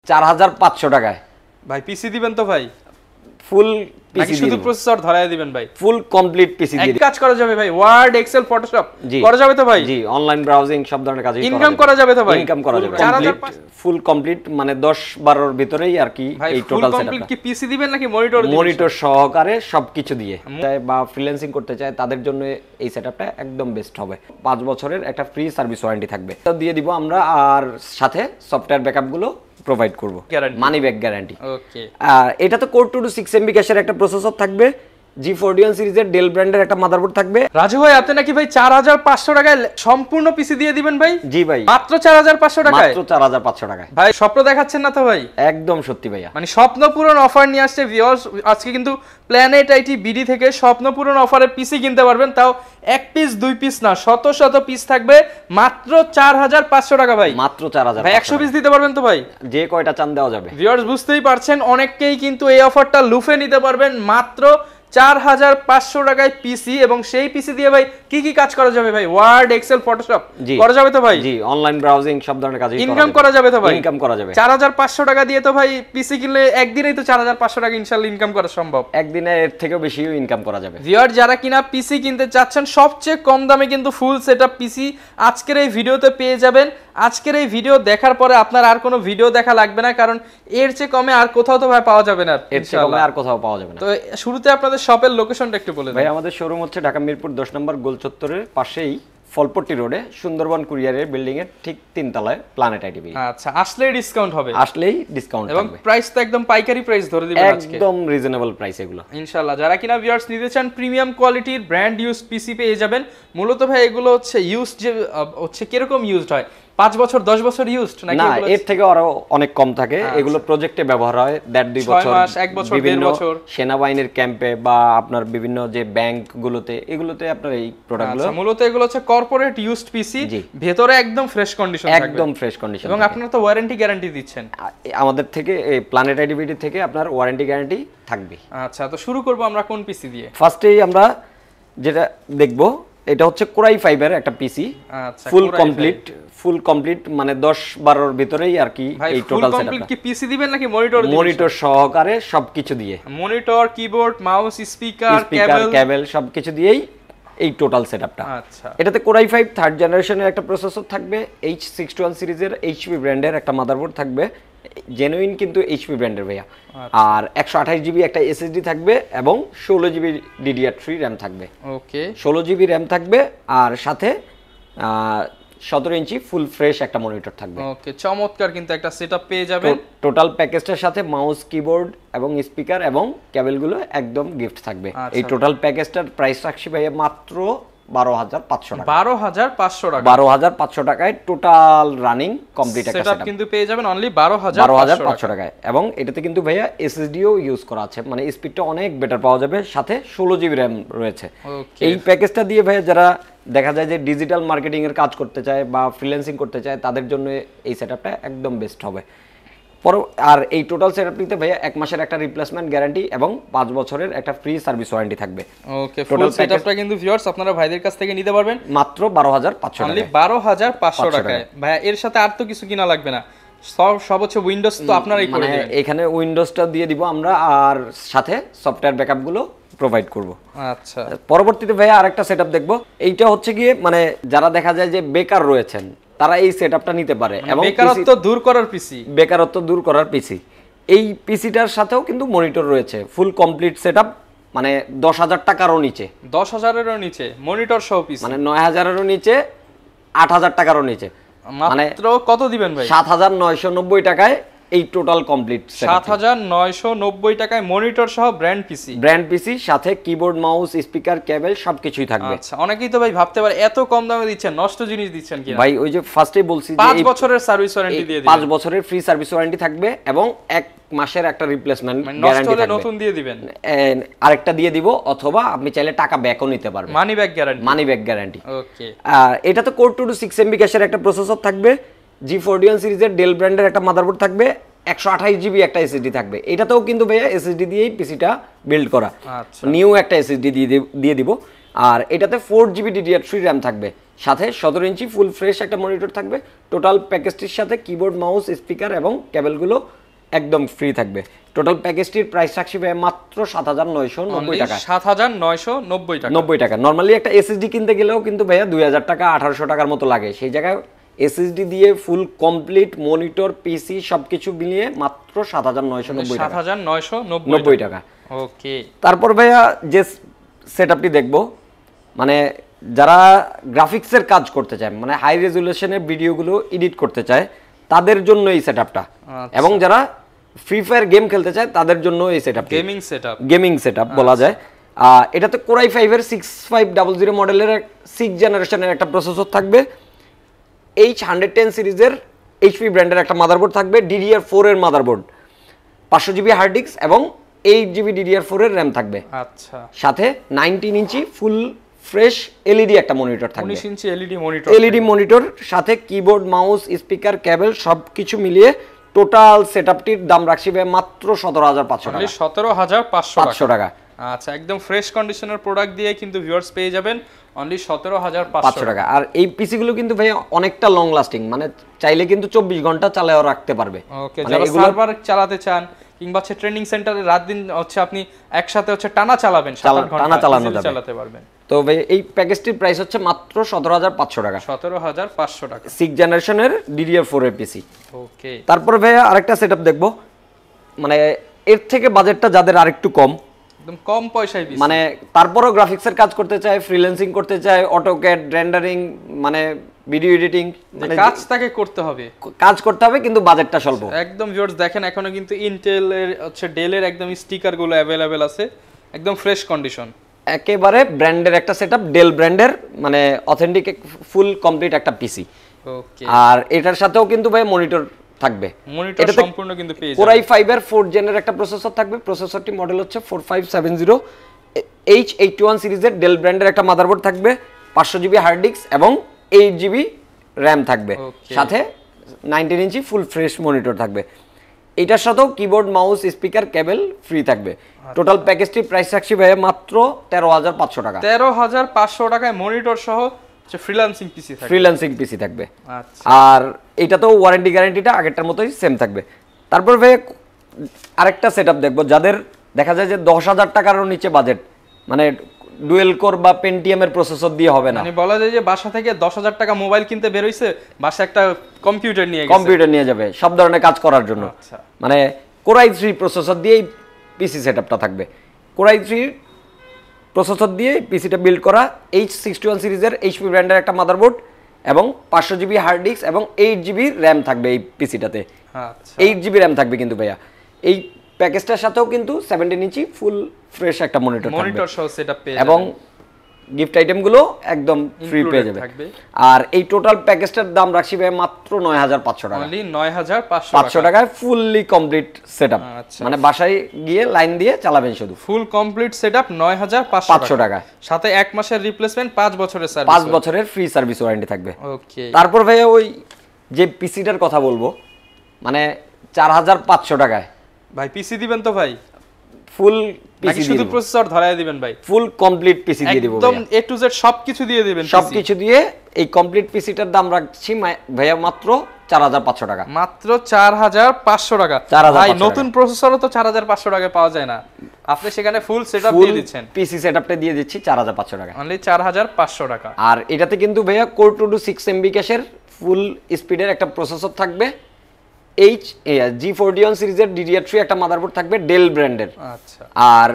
4500 টাকায় ভাই পিসি দিবেন তো ভাই? ফুল নাকি শুধু প্রসেসর ধরায় দিবেন ভাই? ফুল কমপ্লিট পিসি দিয়ে কাজ করা যাবে ভাই, ওয়ার্ড এক্সেল ফটোশপ করা যাবে তো ভাই? জি, অনলাইন ব্রাউজিং সব ধরনের কাজই ইনকাম করা যাবে তো ভাই? ইনকাম করা যাবে ফুল কমপ্লিট, মানে 10-12 এর ভিতরেই আর কি এই টোটাল সেটআপ। কমপ্লিট কি পিসি দিবেন নাকি মনিটর দিবেন? মনিটর সহকারে সবকিছু দিয়ে চাই বা ফ্রিল্যান্সিং করতে চায় তাদের জন্য এই সেটআপটা একদম বেস্ট হবে। 5 বছরের একটা ফ্রি সার্ভিস ওয়ারেন্টি থাকবে, তো দিয়ে দিব আমরা, আর সাথে সফটওয়্যার ব্যাকআপ গুলো প্রোভাইড করব, মানি ব্যাক গ্যারান্টি। ওকে, আর এটা তো কোর 2 to 6 MB ক্যাশের একটা প্রসেসর থাকবে, G41 সিরিজের ডেল ব্র্যান্ডের একটা মাদারবোর্ড থাকবে। রাজু ভাই আপনি নাকি ভাই 4500 টাকায় সম্পূর্ণ পিসি দিয়ে দিবেন ভাই? জি ভাই, মাত্র 4500 টাকায়? মাত্র 4500 টাকায়। ভাই স্বপ্ন দেখাচ্ছেন না তো ভাই? একদম সত্যি ভাইয়া, মানে স্বপ্ন পূরণ অফার নিয়ে আসছে ভিউয়ার্স। আজকে কিন্তু প্ল্যানেট আইটি বিডি থেকে স্বপ্ন পূরণ অফারে পিসি কিনতে পারবেন, তাও এক পিস দুই পিস না, শত শত পিস থাকবে মাত্র 4500 টাকা ভাই। মাত্র 4000 ভাই 100 পিস দিতে পারবেন তো ভাই? যে কয়টা চান দেওয়া যাবে। ভিউয়ার্স বুঝতেই পারছেন, অনেককেই কিন্তু এই অফারটা লুফে নিতে পারবেন মাত্র 4500 টাকায় পিসি। এবং সেই পিসি দিয়ে ভাই কি কি কাজ করা যাবে ভাই? ওয়ার্ড এক্সেল ফটোশপ করা যাবে তো ভাই? জি, অনলাইন ব্রাউজিং সব ধরনের কাজই ইনকাম করা যাবে তো ভাই? ইনকাম করা যাবে। 4500 টাকা দিয়ে তো ভাই পিসি কিনলে একদিনেই তো 4500 টাকা ইনশাআল্লাহ ইনকাম করা সম্ভব। একদিনে এর থেকেও বেশিও ইনকাম করা যাবে। ভিউয়ার যারা কিনা পিসি কিনতে চাচ্ছেন সবচেয়ে কম দামে কিন্তু ফুল সেটআপ পিসি আজকের এই ভিডিওতে পেয়ে যাবেন। আজকের এই ভিডিও দেখার পরে আপনার আর কোনো ভিডিও দেখা লাগবে না, কারণ এর চেয়ে কমে আর কোথাও তো ভাই পাওয়া যাবে না। এর চেয়ে কমে আর কোথাও পাওয়া যাবে না। তো শুরুতে আপনাদের শপের লোকেশনটা একটু বলে দিন ভাই। আমাদের শোরুম হচ্ছে ঢাকা মিরপুর 10 নম্বর গোল চত্বরের পাশেই ফলপট্টি রোডে সুন্দরবন কুরিয়ারের বিল্ডিং এর ঠিক 3 তলায় প্ল্যানেট আইটিভি। আচ্ছা, আসলেই ডিসকাউন্ট হবে? আসলেই ডিসকাউন্ট থাকবে। এবং প্রাইস তো একদম পাইকারি প্রাইস ধরে দিবেন আজকে, একদম রিজনেবল প্রাইস এগুলো ইনশাআল্লাহ। যারা কিনা ভিউয়ার্স নিতে চান প্রিমিয়াম কোয়ালিটির ব্র্যান্ড ইউজ পিসি পেয়ে যাবেন। মূলত ভাই এগুলো হচ্ছে ইউজ যে হচ্ছে কিরকম ইউজড হয়? 5 বছর 10 বছর ইউজড নাকি? না, এর থেকে আরো অনেক কম থাকে। এগুলো প্রজেক্টে ব্যবহার হয় 1.5-2 বছর, 6 মাস 1 বছর 1.5 বছর, সেনাবাহিনীর ক্যাম্পে বা আপনার বিভিন্ন যে ব্যাংক গুলোতে, এগুলোতে আপনার এই প্রোডাক্টগুলো। আচ্ছা, মূলত এগুলো হচ্ছে কর্পোরেট ইউজড পিসি, ভেতরে একদম ফ্রেশ কন্ডিশন থাকবে, একদম ফ্রেশ কন্ডিশন। এবং আপনারা তো ওয়ারেন্টি গ্যারান্টি দিচ্ছেন আমাদের থেকে, এই প্ল্যানেট আইটিভি থেকে আপনার ওয়ারেন্টি গ্যারান্টি থাকবে। আচ্ছা, তো শুরু করব আমরা কোন পিসি দিয়ে? ফার্স্টেই আমরা যেটা দেখব এটা হচ্ছে কোরাই 5 এর একটা পিসি। আচ্ছা, ফুল কমপ্লিট মানে 10-12 এর ভিতরেই আর কি এই টোটাল সেটআপ। কমপ্লিট কি পিসি দিবেন নাকি মনিটর দিবেন? মনিটর সহকারে সবকিছু দিয়ে, মনিটর, কিবোর্ড, মাউস, স্পিকার, কেবল সবকিছু দিয়েই এই টোটাল সেটআপটা। আচ্ছা, এটাতে কোরাই 5 থার্ড জেনারেশনের একটা প্রসেসর থাকবে, H61 সিরিজের এইচপি ব্র্যান্ডের একটা মাদারবোর্ড থাকবে, জেনুইন কিন্তু এইচপি ব্র্যান্ডের ভাইয়া। আর 128 জিবি একটা এসএসডি থাকবে এবং 16 জিবি DDR3 র্যাম থাকবে। ওকে, 16 জিবি র্যাম থাকবে, আর সাথে 17 ইঞ্চি ফুল ফ্রেশ একটা মনিটর থাকবে। ওকে, চমৎকার কিন্তু একটা সেটআপ পেয়ে যাবেন। টোটাল প্যাকেজটার সাথে মাউস, কিবোর্ড এবং স্পিকার এবং কেবলগুলো একদম গিফট থাকবে। এই টোটাল প্যাকেজটার প্রাইস রাখছি ভাইয়া মাত্র 12500 টাকা। 12500 টাকা? 12500 টাকায় টোটাল রানিং কমপ্লিট একটা সেটআপ কিন্তু পেয়ে যাবেন অনলি 12500 টাকায়। এবং এটাতে কিন্তু ভাইয়া এসএসডিও ইউজ করা আছে, মানে স্পিডটা অনেক বেটার পাওয়া যাবে, সাথে 16 জিবি র্যাম রয়েছে। এই প্যাকেজটা দিয়ে ভাইয়া যারা দেখা যায় যে ডিজিটাল মার্কেটিং এর কাজ করতে চায় বা ফ্রিল্যান্সিং করতে চায় তাদের জন্য এই সেটআপটা একদম বেস্ট হবে। আর এই টোটাল সেটআপটিতে ভাইয়া 1 মাসের একটা রিপ্লেসমেন্ট গ্যারান্টি এবং 5 বছরের একটা ফ্রি সার্ভিস ওয়ারেন্টি থাকবে। ওকে, ফুল সেটআপটা কিন্তু ভিউয়ার্স আপনারা ভাইদের কাছ থেকে নিতে পারবেন মাত্র 12500 টাকা, অনলি 12500 টাকায়। ভাইয়া এর সাথে আর তো কিছু কিনা লাগবে না, সব হচ্ছে উইন্ডোজ তো আপনারাই করে দিবেন। এখানে উইন্ডোজটা দিয়ে দিব আমরা, আর সাথে সফটওয়্যার ব্যাকআপ গুলো প্রোভাইড করব। আচ্ছা, পরবর্তীতে ভাইয়া আরেকটা সেটআপ দেখবো। এইটা হচ্ছে গিয়ে মানে যারা দেখা যায় যে বেকার রয়েছেন তারা এই সেটআপটা নিতে পারে, এবং বেকারত্ব দূর করার পিসি। এই পিসিটার সাথেও কিন্তু মনিটর রয়েছে, ফুল কমপ্লিট সেটআপ, মানে 10000 টাকারও নিচে, 10000 নিচে মনিটর সহ পিসি, মানে 9000 নিচে, 8000 টাকারও নিচে, মানে মাত্র কত দিবেন ভাই? 7990 টাকায় এই টোটাল কমপ্লিট 7990 টাকায় মনিটর সহ ব্র্যান্ড পিসি, সাথে কিবোর্ড, মাউস, স্পিকার, কেবল সবকিছুই থাকবে। আচ্ছা, অনেকেই তো ভাই ভাবতে পারে এত কম দামে দিচ্ছেন, নষ্ট জিনিস দিচ্ছেন কিনা? ভাই ওই যে ফার্স্টেই বলছি যে 5 বছরের সার্ভিস ওয়ারেন্টি দিয়ে দিবেন, 5 বছরের ফ্রি সার্ভিস ওয়ারেন্টি থাকবে এবং 1 মাসের একটা রিপ্লেসমেন্ট গ্যারান্টি থাকবে। নতুন দিয়ে দিবেন, আরেকটা দিয়ে দিব, অথবা আপনি চাইলে টাকা ব্যাকও নিতে পারবেন, মানি ব্যাক গ্যারান্টি। ওকে, এটা তো কোর 2 to 6 MB ক্যাশের একটা প্রসেসর থাকবে, G41 সিরিজের ডেল ব্র্যান্ডের একটা মাদারবোর্ড থাকবে, 128 জিবি একটা এসএসডি থাকবে। এটাতেও কিন্তু ভাইয়া এসএসডি দিয়েই পিসিটা বিল্ড করা, নিউ একটা এসএসডি দিয়ে দিব। আর এটাতে 4GB DDR3 র্যাম থাকবে, সাথে 17 ইঞ্চি ফুল ফ্রেশ একটা মনিটর থাকবে। টোটাল প্যাকেজটির সাথে কিবোর্ড, মাউস, স্পিকার এবং কেবলগুলো একদম ফ্রি থাকবে। টোটাল প্যাকেজটির প্রাইস রাখছি ভাই মাত্র 7990 টাকা। 7990 টাকা। 90 টাকা। নরমালি একটা এসএসডি কিনতে গেলেও কিন্তু ভাইয়া 2000 টাকা 1800 টাকার মতো লাগে, সেই জায়গায় এসএসডি দিয়ে ফুল কমপ্লিট মনিটর, পিসি সবকিছু মিলিয়ে মাত্র 7990 টাকা। 7990 টাকা। ওকে। তারপর ভাইয়া যে সেটআপটি দেখবো, মানে যারা গ্রাফিক্সের কাজ করতে চায়, মানে হাই রেজুলেশনের ভিডিওগুলো এডিট করতে চায় তাদের জন্য এই সেটআপটা, এবং যারা ফ্রি ফায়ার গেম খেলতে চায় তাদের জন্য এই সেটআপ, গেমিং সেটআপ বলা যায়। এটাতে Core i5 এর 6500 মডেলের 6 জেনারেশনের একটা প্রসেসর থাকবে, H110 সিরিজের HP ব্র্যান্ডের একটা মাদারবোর্ড থাকবে, DDR4 এর মাদারবোর্ড, 500GB হার্ড ডিস্ক এবং 8GB DDR4 এর র্যাম থাকবে। আচ্ছা, সাথে 19 ইঞ্চি ফুল ফ্রেশ এলইডি একটা মনিটর থাকবে, 19 ইঞ্চি এলইডি মনিটর, সাথে কিবোর্ড, মাউস, স্পিকার, কেবল সবকিছু মিলিয়ে টোটাল সেটআপটির দাম রাখছি মাত্র 17500 টাকা। 17500 টাকা। আচ্ছা, একদম ফ্রেশ কন্ডিশনের প্রোডাক্ট দিয়ে কিন্তু ভিউয়ার্স পেয়ে যাবেন অনলি 17500 টাকা। আর এই পিসি গুলো কিন্তু ভাই অনেকটা লং লাস্টিং, মানে চাইলে কিন্তু 24 ঘন্টা চালায়ও রাখতে পারবে। ওকে, যারা সার্ভার চালাতে চান কিংবা হচ্ছে ট্রেনিং সেন্টারে রাত দিন হচ্ছে আপনি একসাথে হচ্ছে টানা চালাবেন, 7-8 ঘন্টা টানা চালানো যাবে, চালাতে পারবেন। তো ভাই এই প্যাকেজটির প্রাইস হচ্ছে মাত্র 17500 টাকা। 17500 টাকা, 6 জেনারেশনের DDR4 এর পিসি। ওকে। তারপর ভাই আরেকটা সেটআপ দেখবো, মানে এর থেকে বাজেটটা যাদের আরেকটু কম, একদম কম পয়সায় পিসি, মানে তারপরও গ্রাফিক্সের কাজ করতে চায়, ফ্রিল্যান্সিং করতে চায়, অটোক্যাড, রেন্ডারিং, মানে ভিডিও এডিটিং, মানে কাজ তাকে করতে হবে, কাজ করতে হবে কিন্তু বাজেটটা স্বল্প। একদম ভিউয়ার্স দেখেন এখনো কিন্তু ইন্টেল এর হচ্ছে ডেল এর একদম স্টিকার গুলো अवेलेबल আছে, একদম ফ্রেশ কন্ডিশন, একেবারে ব্র্যান্ডের একটা সেটআপ, ডেল ব্র্যান্ডের, মানে অথেন্টিক ফুল কমপ্লিট একটা পিসি। ওকে। আর এটার সাথেও কিন্তু ভাই মনিটর থাকবে, মনিটর সম্পূর্ণ কিন্তু পেয়ে যাবেন। Core i5 এর 4th জেনের একটা প্রসেসর থাকবে, প্রসেসরটি মডেল হচ্ছে 4570, H81 সিরিজের ডেল ব্র্যান্ডের একটা মাদারবোর্ড থাকবে, 500GB হার্ড ডিস্ক এবং 8GB র্যাম থাকবে, সাথে 19 ইঞ্চি ফুল ফ্রেশ মনিটর থাকবে। এটার সাথেও কিবোর্ড, মাউস, স্পিকার, কেবল ফ্রি থাকবে। টোটাল প্যাকেজটির প্রাইস রাখছি ভাই মাত্র 13500 টাকা। 13500 টাকায় মনিটর সহ ফ্রিল্যান্সিং পিসি থাকবে, ফ্রিল্যান্সিং পিসি থাকবে। আচ্ছা, আর এটা তো ওয়ারেন্টি গ্যারান্টিটা আগেরটার মতোই সেম থাকবে। তারপর ভাই আরেকটা সেটআপ দেখবো, যাদের দেখা যায় যে 10000 টাকারও নিচে বাজেট, মানে ডুয়েল কোর বা পেন্টিয়ামের প্রসেসর দিয়ে হবে না, মানে বলা যায় যে বাসা থেকে 10000 টাকা মোবাইল কিনতে বের হইছে, বাসা একটা কম্পিউটার নিয়ে যাবে সব ধরনের কাজ করার জন্য। আচ্ছা, মানে Core i3 প্রসেসর দিয়ে পিসি সেটআপটা থাকবে, Core i3 প্রসেসর দিয়ে পিসিটা বিল্ড করা, H61 সিরিজের HP ব্র্যান্ডের একটা মাদারবোর্ড এবং 500GB হার্ড ডিস্ক এবং 8GB র্যাম থাকবে এই পিসিটাতে। আচ্ছা, 8GB র্যাম থাকবে কিন্তু ভাইয়া। এই প্যাকেজটার সাথেও কিন্তু 17 ইঞ্চি ফুল ফ্রেশ একটা মনিটর সহ সেটআপ পেয়ে এবং গিফট আইটেমগুলো একদম ফ্রি পেয়ে যাবে। আর এই টোটাল প্যাকেজটার দাম রাখছি ভাই মাত্র 9500 টাকা। অনলি 9500 টাকায় ফুললি কমপ্লিট সেটআপ, মানে বাসায় গিয়ে লাইন দিয়ে চালাবেন শুধু। ফুল কমপ্লিট সেটআপ 9500 টাকা, সাথে 1 মাসের রিপ্লেসমেন্ট, 5 বছরের সার্ভিস, 5 বছরের ফ্রি সার্ভিস ওয়ারেন্টি থাকবে। ওকে। তারপর ভাই ওই যে পিসিটার কথা বলবো, মানে 4500 টাকায় ভাই পিসি দিবেন তো ভাই? ফুল পিসি শুধু প্রসেসর ধরায় দিবেন ভাই? ফুল কমপ্লিট পিসি দিয়ে দিব, একদম এ টু জেড সবকিছু দিয়ে দিবেন, সবকিছু দিয়ে। এই কমপ্লিট পিসিটার দাম রাখছি ভাইয়া মাত্র 4500 টাকা। মাত্র 4500 টাকা। ভাই নতুন প্রসেসরও তো 4500 টাকায় পাওয়া যায় না, আপনি সেখানে ফুল সেটআপ দিয়ে দিচ্ছেন, পিসি সেটআপটা দিয়ে দিচ্ছি 4500 টাকা, অনলি 4500 টাকা। আর এটাতে কিন্তু ভাইয়া Core 2 6MB ক্যাশের ফুল স্পিডের একটা প্রসেসর থাকবে, G41 সিরিজের DDR3 একটা মাদারবোর্ড থাকবে ডেল ব্র্যান্ডের। আচ্ছা, আর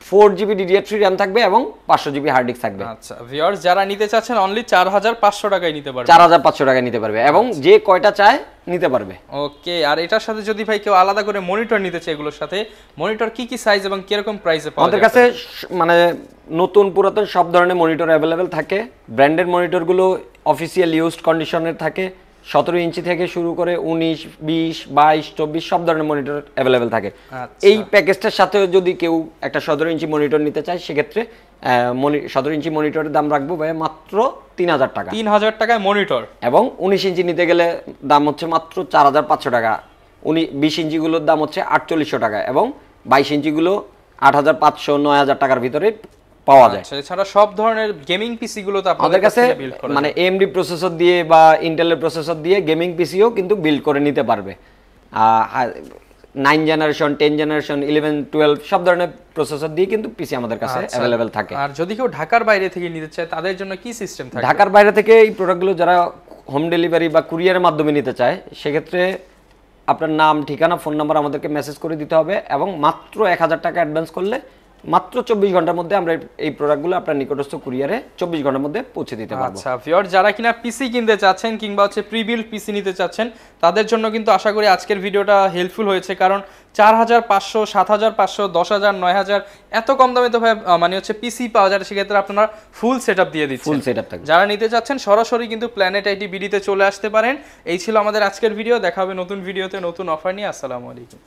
4GB DDR3 র্যাম থাকবে এবং 500GB হার্ড ডিস্ক থাকবে। আচ্ছা ভিউয়ার্স, যারা নিতে চাচ্ছেন অনলি 4500 টাকায় নিতে পারবে, 4500 টাকায় নিতে পারবে এবং যে কয়টা চায় নিতে পারবে। ওকে। আর এটার সাথে যদি ভাই কেউ আলাদা করে মনিটর নিতে চায়, এগুলোর সাথে মনিটর কি কি সাইজ এবং কিরকম প্রাইসে পাওয়া যায়? আমাদের কাছে মানে নতুন পুরাতন সব ধরনের মনিটর অ্যাভেলেবেল থাকে। ব্র্যান্ডেড মনিটরগুলো অফিসিয়াল ইউজড কন্ডিশনের থাকে, 17 ইঞ্চি থেকে শুরু করে 19, 20, 22, 24 সব ধরনের মনিটর অ্যাভেলেবেল থাকে। এই প্যাকেজটার সাথে যদি কেউ একটা 17 ইঞ্চি মনিটর নিতে চায়, সেক্ষেত্রে 17 ইঞ্চি মনিটরের দাম রাখবো ভাই মাত্র 3000 টাকা। 3000 টাকায় মনিটর। এবং 19 ইঞ্চি নিতে গেলে দাম হচ্ছে মাত্র 4500 টাকা। 20 ইঞ্চিগুলোর দাম হচ্ছে 4800 টাকা এবং 22 ইঞ্চিগুলো 8500, 9000 টাকার ভিতরে পাওয়া যায়। আচ্ছা, এছাড়া সব ধরনের গেমিং পিসি গুলো তো আমাদের কাছে মানে AMD প্রসেসর দিয়ে বা ইন্টেলের প্রসেসর দিয়ে গেমিং পিসিও কিন্তু বিল্ড করে নিতে পারবে। 9 জেনারেশন, 10 জেনারেশন, 11, 12 সব ধরনের প্রসেসর দিয়ে কিন্তু পিসি আমাদের কাছে অ্যাভেলেবেল থাকে। আর যদি কেউ ঢাকার বাইরে থেকে নিতে চায় তাদের জন্য কি সিস্টেম থাকে? ঢাকার বাইরে থেকে এই প্রোডাক্টগুলো যারা হোম ডেলিভারি বা কুরিয়ারের মাধ্যমে নিতে চায়, সেক্ষেত্রে আপনার নাম, ঠিকানা, ফোন নাম্বার আমাদেরকে মেসেজ করে দিতে হবে এবং মাত্র 1000 টাকা অ্যাডভান্স করলে মাত্র 24 ঘন্টার মধ্যে আমরা এই প্রোডাক্টগুলো আপনার নিকটস্থ কুরিয়ারে 24 ঘন্টার মধ্যে পৌঁছে দিতে পারবো। আচ্ছা ভিউয়ার, যারা কিনা পিসি কিনতে চাচ্ছেন কিংবা হচ্ছে প্রিবিল্ড পিসি নিতে চাচ্ছেন তাদের জন্য কিন্তু আশা করি আজকের ভিডিওটা হেল্পফুল হয়েছে, কারণ 4500, 7500, 10000, 9000 এত কম দামে তো ভাই মানে হচ্ছে পিসি পাওয়া যায়, সেক্ষেত্রে আপনারা ফুল সেটআপ দিয়ে দিচ্ছেন। ফুল সেটআপ থাকবে। যারা নিতে চাচ্ছেন সরাসরি কিন্তু প্ল্যানেট আইটি বিডিতে চলে আসতে পারেন। এই ছিল আমাদের আজকের ভিডিও, দেখা হবে নতুন ভিডিওতে নতুন অফার নিয়ে। আসসালামু আলাইকুম।